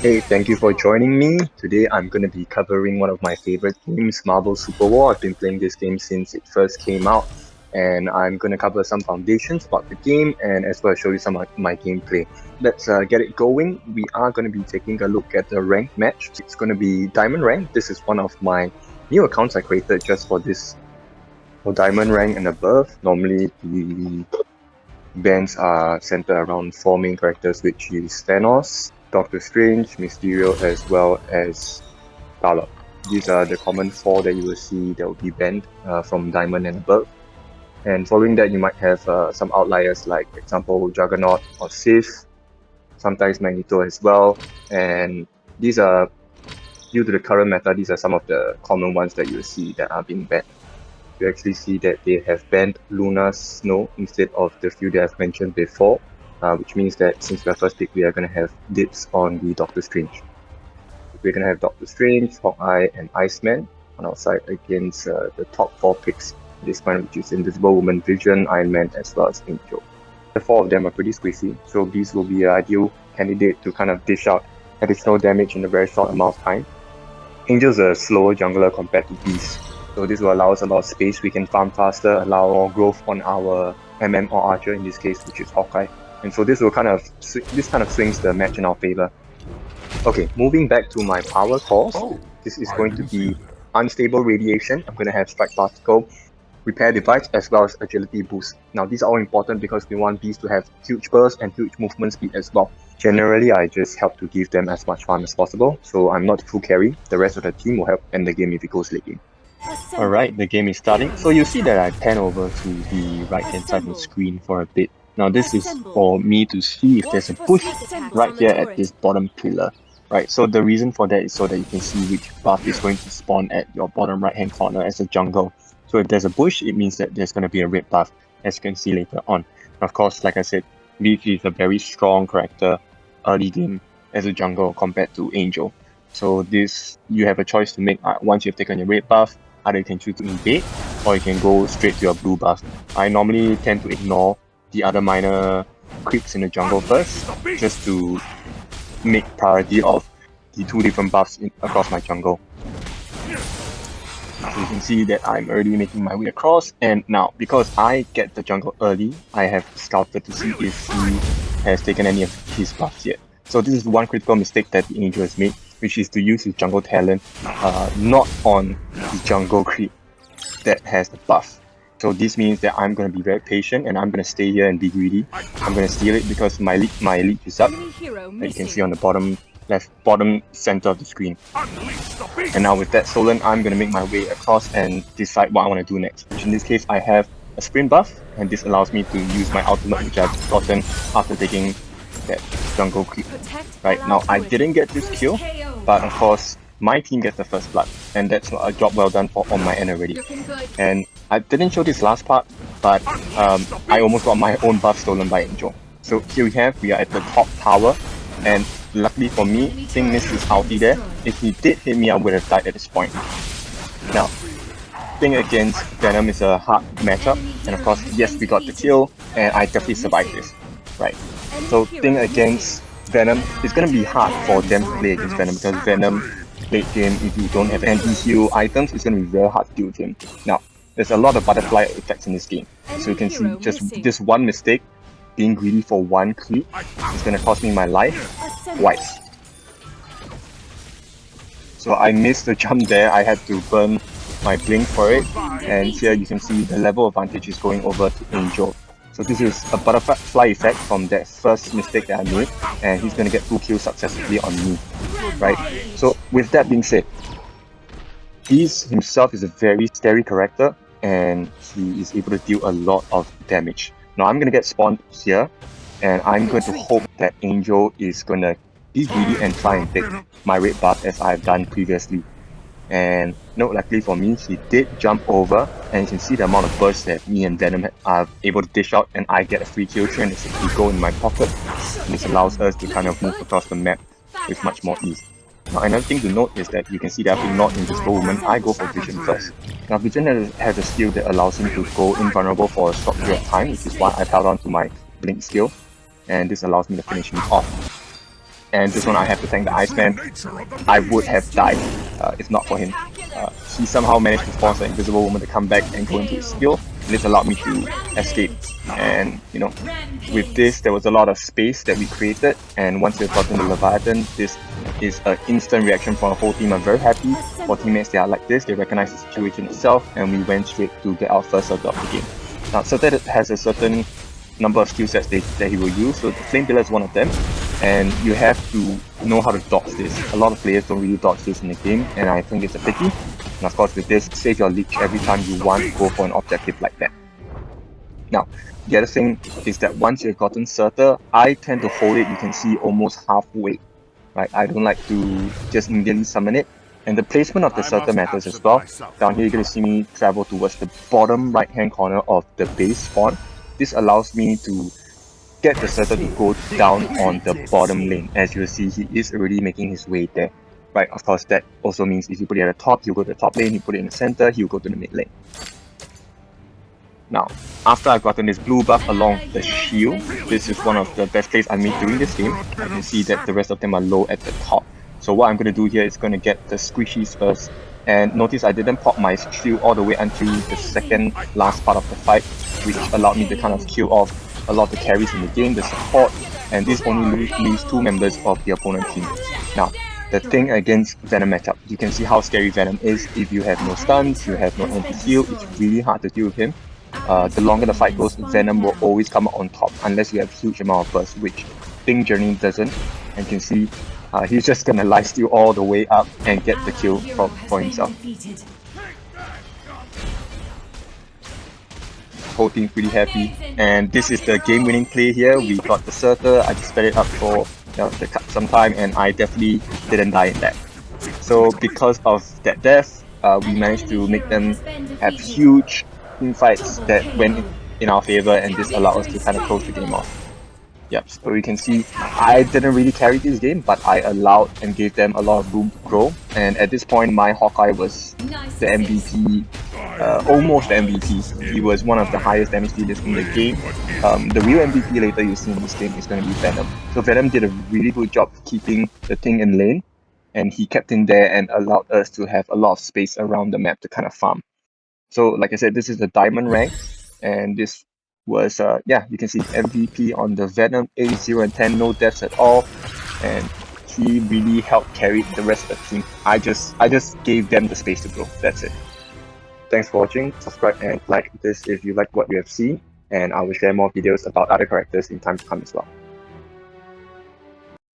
Hey, thank you for joining me. Today I'm going to be covering one of my favorite games, Marvel Super War. I've been playing this game since it first came out, and I'm going to cover some foundations about the game and as well as show you some of my gameplay. Let's get it going. We are going to be taking a look at the ranked match. It's going to be Diamond Rank. This is one of my new accounts I created just for this, for Diamond Rank and above. Normally, the bands are centered around four main characters, which is Thanos, Doctor Strange, Mysterio, as well as Star-Lord. These are the common four that you will see that will be banned from Diamond and above. And following that, you might have some outliers like, for example, Juggernaut or Sith, sometimes Magneto as well. And these are, due to the current meta, these are some of the common ones that you will see that are being banned. You actually see that they have banned Luna Snow instead of the few that I've mentioned before, which means that since we are first pick, we are going to have dibs on the Doctor Strange. We're going to have Doctor Strange, Hawkeye, and Iceman on our side against the top four picks at this point, which is Invisible Woman, Vision, Iron Man, as well as Angel. The four of them are pretty squishy, so these will be an ideal candidate to kind of dish out additional damage in a very short amount of time. Angel's a slower jungler compared to Beast, so this will allow us a lot of space. We can farm faster, allow more growth on our MM or Archer in this case, which is Hawkeye. And so this will kind of swings the match in our favor. Okay, moving back to my power cores. This is going to be Unstable Radiation. I'm going to have Strike Particle, Repair Device, as well as Agility Boost. Now these are all important because we want these to have huge burst and huge movement speed as well. Generally, I just help to give them as much farm as possible, so I'm not full carry. The rest of the team will help end the game if it goes late game. Alright, the game is starting. So you see that I pan over to the right hand side of the screen for a bit. Now this is for me to see if there's a bush right here at this bottom pillar. Right, so the reason for that is so that you can see which buff is going to spawn at your bottom right hand corner as a jungle. So if there's a bush, it means that there's going to be a red buff, as you can see later on. Of course, like I said, Leaf is a very strong character early game as a jungle compared to Angel. So this, you have a choice to make once you've taken your red buff. Either you can choose to invade, or you can go straight to your blue buff. I normally tend to ignore the other minor creeps in the jungle first, just to make priority of the two different buffs across my jungle. So you can see that I'm already making my way across, and now because I get the jungle early, I have scouted to see if he has taken any of his buffs yet. So this is one critical mistake that the Angel has made, which is to use his jungle talent not on the jungle creep that has the buff. So this means that I'm going to be very patient and I'm going to stay here and be greedy. I'm going to steal it because my leech is up, that you can see on the bottom center of the screen. And now with that stolen, I'm going to make my way across and decide what I want to do next. Which in this case, I have a sprint buff, and this allows me to use my ultimate, which I've gotten after taking that jungle creep. Right, now I didn't get this kill, but of course, my team gets the first blood, and that's a job well done on my end already. And I didn't show this last part, but I almost got my own buff stolen by Angel. So here we are at the top tower, and luckily for me, Thing missed his ulti there. If he did hit me, I would have died at this point. Now, Thing against Venom is a hard matchup, and of course, yes, we got the kill, and I definitely survived this. Right, so Thing against Venom, it's gonna be hard for them to play against Venom because Venom late game, if you don't have anti-heal items, it's going to be very hard to deal with him. Now, there's a lot of butterfly effects in this game. So you can see just one mistake, being greedy for one creep, is going to cost me my life twice. So I missed the jump there, I had to burn my blink for it, and here you can see the level advantage is going over to Angel. So this is a butterfly effect from that first mistake that I made, and he's going to get 2 kills successfully on me. Right, so with that being said, Beast himself is a very scary character and he is able to deal a lot of damage. Now I'm gonna get spawned here, and I'm going to hope that Angel is gonna be greedy and try and take my red buff as I've done previously. And no, luckily for me, he did jump over, and you can see the amount of bursts that me and Venom are able to dish out, and I get a free kill 360 gold in my pocket. And this allows us to kind of move across the map with much more ease. Now another thing to note is that you can see that after not Invisible Woman, I go for Vision first. Now Vision has a skill that allows him to go invulnerable for a short period of time, which is why I held on to my Blink skill, and this allows me to finish him off. And this one I have to thank the Iceman. I would have died if not for him. He somehow managed to force an invisible woman to come back and go into his skill. This allowed me to escape. And you know, with this there was a lot of space that we created, and once we've gotten the Leviathan, this is an instant reaction from our whole team. I'm very happy for teammates that are like this. They recognize the situation itself, and we went straight to get our first Surtur of the game. Now Surtur has a certain number of skill sets that he will use, so the Flame Pillar is one of them, and you have to know how to dodge this. A lot of players don't really dodge this in the game, and I think it's a pity. And of course with this, save your leech every time you want to go for an objective like that. Now, the other thing is that once you've gotten Surtur, I tend to hold it, you can see, almost halfway. Right? I don't like to just immediately summon it. And the placement of the Surtur matters as well. Down here you're going to see me travel towards the bottom right hand corner of the base spawn. This allows me to get the Surtur to go down on the bottom lane. As you'll see, he is already making his way there. Right, of course that also means if you put it at the top, he'll go to the top lane, you put it in the center, he'll go to the mid lane. Now, after I've gotten this blue buff along the shield, this is one of the best plays I made during this game. I can see that the rest of them are low at the top. So what I'm going to do here is going to get the squishies first. And notice I didn't pop my shield all the way until the second last part of the fight, which allowed me to kind of kill off a lot of the carries in the game, the support, and this only leaves 2 members of the opponent team. Now, the thing against Venom matchup, you can see how scary Venom is. If you have no stuns, you have no anti-heal, it's really hard to deal with him. The longer the fight goes, Venom will always come out on top unless you have huge amount of burst, which Pink Journey doesn't. And you can see he's just gonna lifesteal all the way up and get the kill for himself. Whole team pretty happy, and this is the game-winning play here. We got the Surtur. I just sped it up for some time, and I definitely didn't die in that. So because of that death, we managed to make them have huge team fights that went in our favor, and this allowed us to kind of close the game off. Yep, so you can see I didn't really carry this game, but I allowed and gave them a lot of room to grow. And at this point, my Hawkeye was the MVP, almost the MVP. He was one of the highest damage dealers in the game. The real MVP later you see in this game is going to be Venom. So Venom did a really good job keeping the thing in lane, and he kept in there and allowed us to have a lot of space around the map to kind of farm. So like I said, this is the diamond rank, and this was yeah, you can see MVP on the Venom, 80 and 10, no deaths at all, and he really helped carry the rest of the team. I just gave them the space to grow. That's it. Thanks for watching. Subscribe and like this if you like what you have seen, and I will share more videos about other characters in time to come as well.